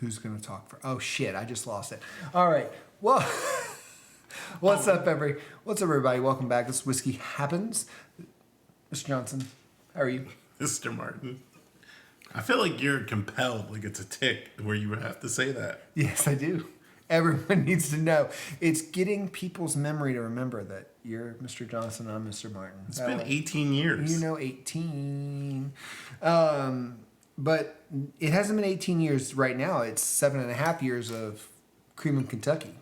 Who's going to talk for? Oh shit! I just lost it. All right. Well, what's up, everybody? Welcome back. This Whiskey Happens. Mr. Johnson, how are you? Mr. Martin. I feel like you're compelled, like it's a tick where you have to say that. Yes, I do. Everyone needs to know. It's getting people's memory to remember that you're Mr. Johnson, I'm Mr. Martin. It's been 18 years. 18. But it hasn't been 18 years right now. It's 7.5 years of Cream of Kentucky.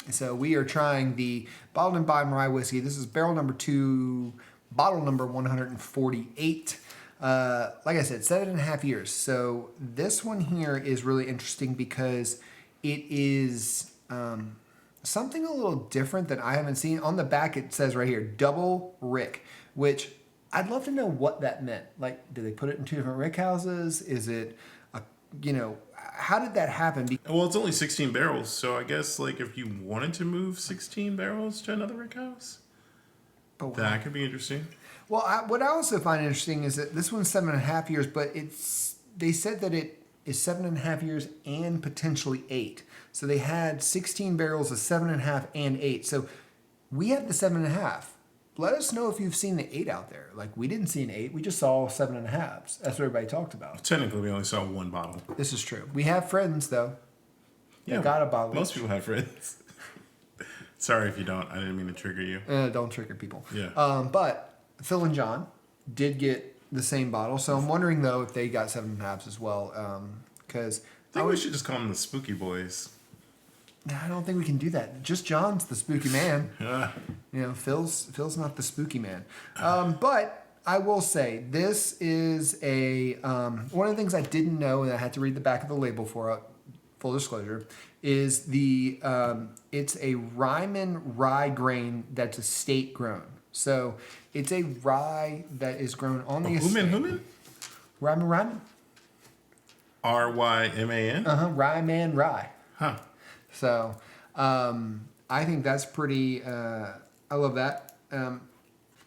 So we are trying the bottled and bond rye whiskey. This is barrel number 2, bottle number 148. Like I said, 7.5 years. So this one here is really interesting because it is something a little different that I haven't seen. On the back it says right here, double rick, which I'd love to know what that meant. Like, did they put it in 2 different rick houses? Is it, how did that happen? Well, it's only 16 barrels, so I guess like if you wanted to move 16 barrels to another rick house, that could be interesting. Well, what I also find interesting is that this one's 7.5 years, but they said that it is 7.5 years and potentially 8. So they had 16 barrels of 7.5 and 8. So we have the 7.5. Let us know if you've seen the 8 out there. Like, we didn't see an 8. We just saw 7.5s. That's what everybody talked about. Technically, we only saw one bottle. This is true. We have friends, though. Yeah, got a bottle. Most people have friends. Sorry if you don't. I didn't mean to trigger you. Don't trigger people. Yeah. But Phil and John did get the same bottle. So I'm wondering, though, if they got 7.5s as well. Because I think we should just call them the Spooky Boys. I don't think we can do that. Just John's the spooky man. Yeah. Phil's not the spooky man. But I will say this is a one of the things I didn't know, and I had to read the back of the label for. Full disclosure, is it's a Ryman rye grain that's estate grown. So it's a rye that is grown on the estate. Ryman? Ryman. Ryman? Ryman rye. Huh. So, I think that's pretty. I love that.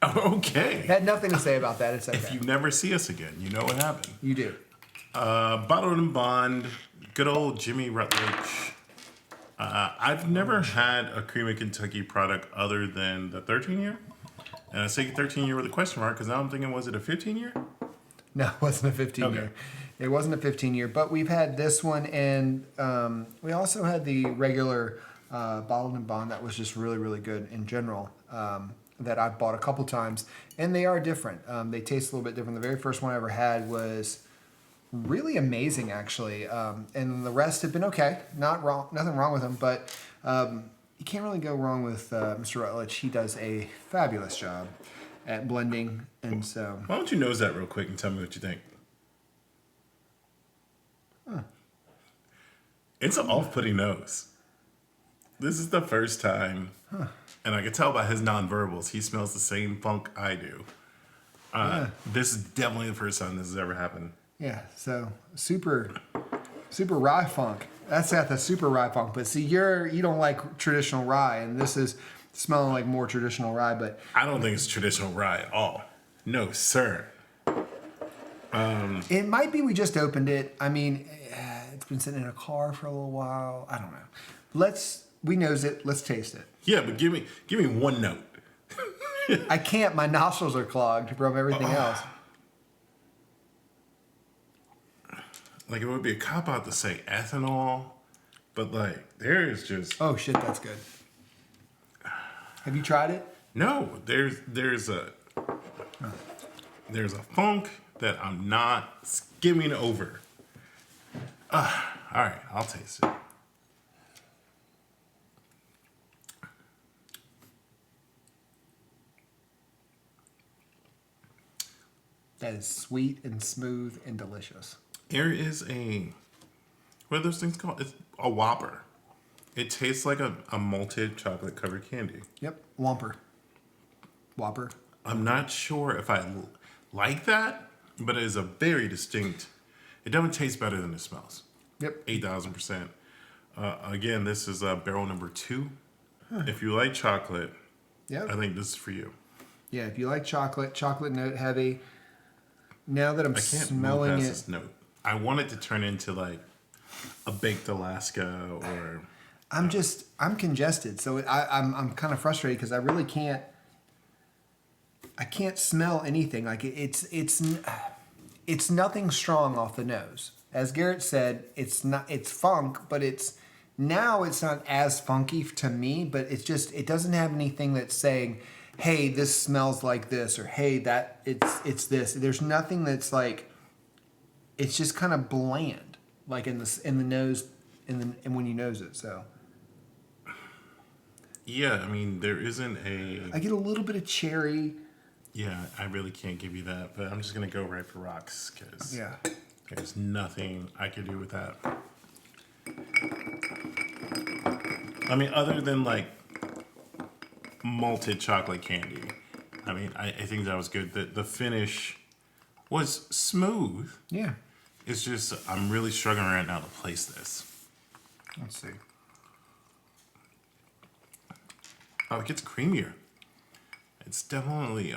Okay. Had nothing to say about that. It's okay. If you never see us again, you know what happened. You do. Bottled and Bond, good old Jimmy Rutledge. I've never had a Cream of Kentucky product other than the 13-year. And I say 13-year with a question mark because now I'm thinking, was it a 15-year? No, it wasn't a 15-year. Okay. It wasn't a 15-year, but we've had this one, and we also had the regular bottled and bond that was just really, really good in general. That I've bought a couple times, and they are different. They taste a little bit different. The very first one I ever had was really amazing, actually, and the rest have been okay. Nothing wrong with them, but you can't really go wrong with Mr. Rutledge. He does a fabulous job at blending, and so. Why don't you nose that real quick and tell me what you think? It's an off-putting nose. This is the first time, and I can tell by his nonverbals, he smells the same funk I do. This is definitely the first time this has ever happened. Yeah, so super rye funk. That's got the super rye funk. But see, you don't like traditional rye, and this is smelling like more traditional rye. But I don't think it's traditional rye at all. No, sir. It might be we just opened it. I mean, it's been sitting in a car for a little while. I don't know. We nose it. Let's taste it. Yeah, but give me one note. I can't. My nostrils are clogged from everything else. Like, it would be a cop-out to say ethanol, but like, there is just... Oh shit, that's good. Have you tried it? No, there's a funk that I'm not skimming over. All right, I'll taste it. That is sweet and smooth and delicious. There is what are those things called? It's a Whopper. It tastes like a malted chocolate covered candy. Yep, Whopper. I'm not sure if I like that, but it is a very distinct. It definitely tastes better than it smells. Yep. 8,000%. Again, this is barrel number 2. Huh. If you like chocolate, yep. I think this is for you. Yeah, if you like chocolate note heavy. Now that I'm I can't move smelling past it, this note. I want it to turn into like a baked Alaska or I'm congested, so I'm kind of frustrated because I really I can't smell anything. Like it's nothing strong off the nose. As Garrett said, it's funk, but it's not as funky to me, but it doesn't have anything that's saying, hey, this smells like this, or hey, that it's this. There's nothing that's like, it's just kind of bland, like in the nose, and when you nose it. So yeah. I mean, there isn't a I get a little bit of cherry. yeah. I really can't give you that, but I'm just gonna go right for rocks because Yeah. there's nothing I could do with that. I mean, other than like malted chocolate candy. I mean, I think that was good. The finish was smooth. Yeah. It's just I'm really struggling right now to place this. Let's see. Oh, it gets creamier. It's definitely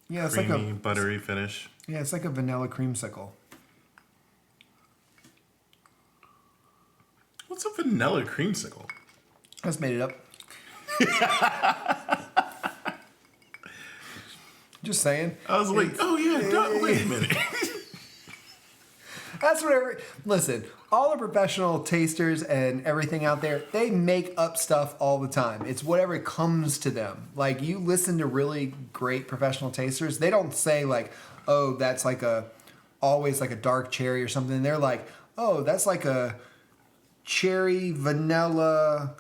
Yeah, it's creamy, like buttery finish. it's like a vanilla creamsicle. What's a vanilla creamsicle? I just made it up. Just saying. I was like, oh yeah, wait a minute. That's whatever. Listen, all the professional tasters and everything out there, they make up stuff all the time. It's whatever comes to them. Like, you listen to really great professional tasters, they don't say like, oh, that's like always like a dark cherry or something. They're like, oh, that's like a cherry vanilla,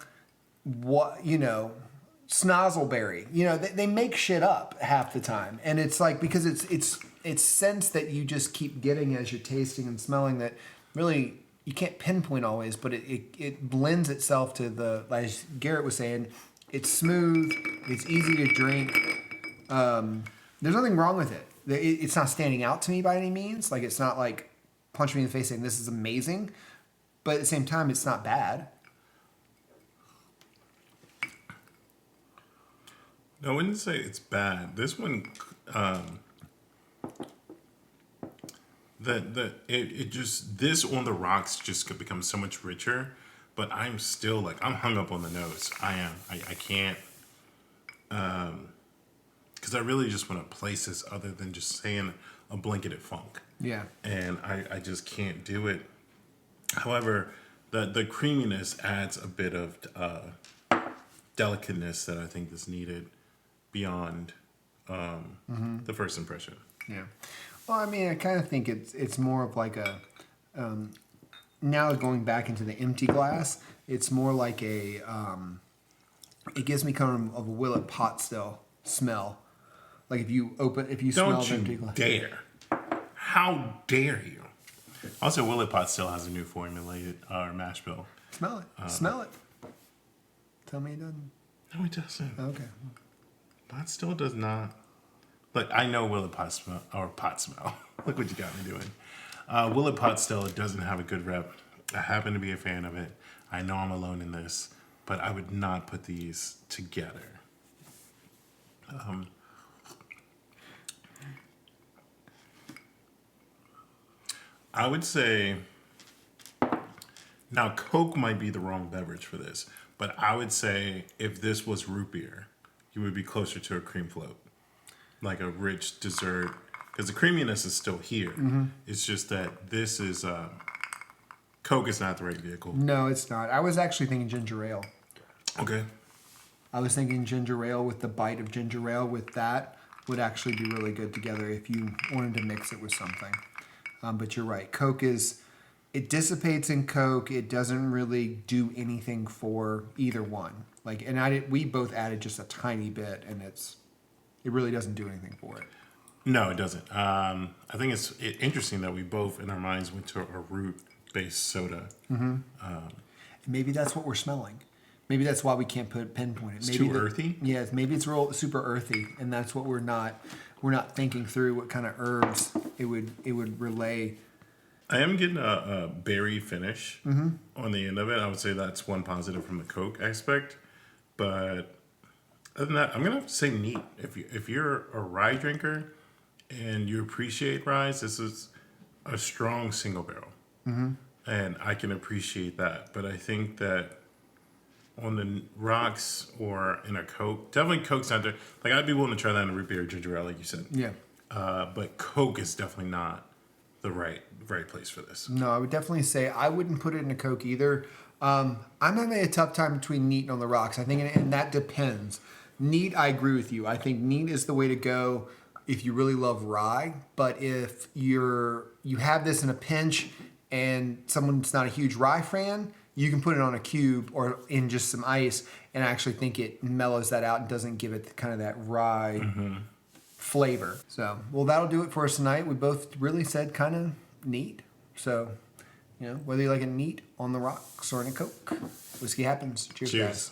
snozzleberry. They make shit up half the time, and it's like, because it's scents that you just keep getting as you're tasting and smelling that really you can't pinpoint always, but it blends itself to as Garrett was saying, it's smooth, it's easy to drink. There's nothing wrong with it. It's not standing out to me by any means. Like, it's not like punch me in the face saying this is amazing, but at the same time, it's not bad. No, I wouldn't say it's bad. This one, it just, this on the rocks just could become so much richer. But I'm still like, I'm hung up on the nose. I am. I can't, because I really just want to place this other than just saying a blanketed funk. Yeah. And I just can't do it. However, the creaminess adds a bit of delicateness that I think is needed beyond the first impression. Yeah. Well, I mean, I kind of think it's more of like a now going back into the empty glass. It's more like a it gives me kind of a Willet pot still smell. Like if you smell Don't the empty you glass. dare! How dare you? Also, Willet Pot still has a new formulated mash bill. Smell it. Smell it. Tell me it doesn't. No, it doesn't. Okay. Pot still does not. Look, I know Willet Pot smell or pot smell. Look what you got me doing. Willet Pot still doesn't have a good rep. I happen to be a fan of it. I know I'm alone in this, but I would not put these together. I would say now Coke might be the wrong beverage for this, but I would say if this was root beer, you would be closer to a cream float, like a rich dessert, because the creaminess is still here. Mm-hmm. It's just that this is Coke is not the right vehicle. No, it's not. I was actually thinking ginger ale. Okay. I was thinking ginger ale with the bite of ginger ale with that would actually be really good together if you wanted to mix it with something. But you're right. Coke it dissipates in Coke. It doesn't really do anything for either one. Like, and we both added just a tiny bit, and it really doesn't do anything for it. No, it doesn't. I think it's interesting that we both in our minds went to a root-based soda. Mm-hmm. Maybe that's what we're smelling. Maybe that's why we can't pinpoint it. It's maybe too earthy. Yeah, maybe it's real super earthy, and that's what we're not thinking through what kind of herbs it would relay. I am getting a berry finish on the end of it. I would say that's one positive from the Coke aspect, but Other than that, I'm gonna have to say neat. If you're a rye drinker and you appreciate rye, this is a strong single barrel, and I can appreciate that. But I think that on the rocks or in a Coke, definitely Coke's not there. Like I'd be willing to try that in a root beer or ginger ale, like you said. Yeah. But Coke is definitely not the right place for this. No, I would definitely say I wouldn't put it in a Coke either. I'm having a tough time between neat and on the rocks. I think, and that depends. Neat, I agree with you. I think neat is the way to go if you really love rye. But if you have this in a pinch and someone's not a huge rye fan, you can put it on a cube or in just some ice, and I actually think it mellows that out and doesn't give it kind of that rye flavor. So, well, that'll do it for us tonight. We both really said kind of neat. So, whether you like it neat on the rocks or in a Coke, whiskey happens. Cheers, Cheers. guys.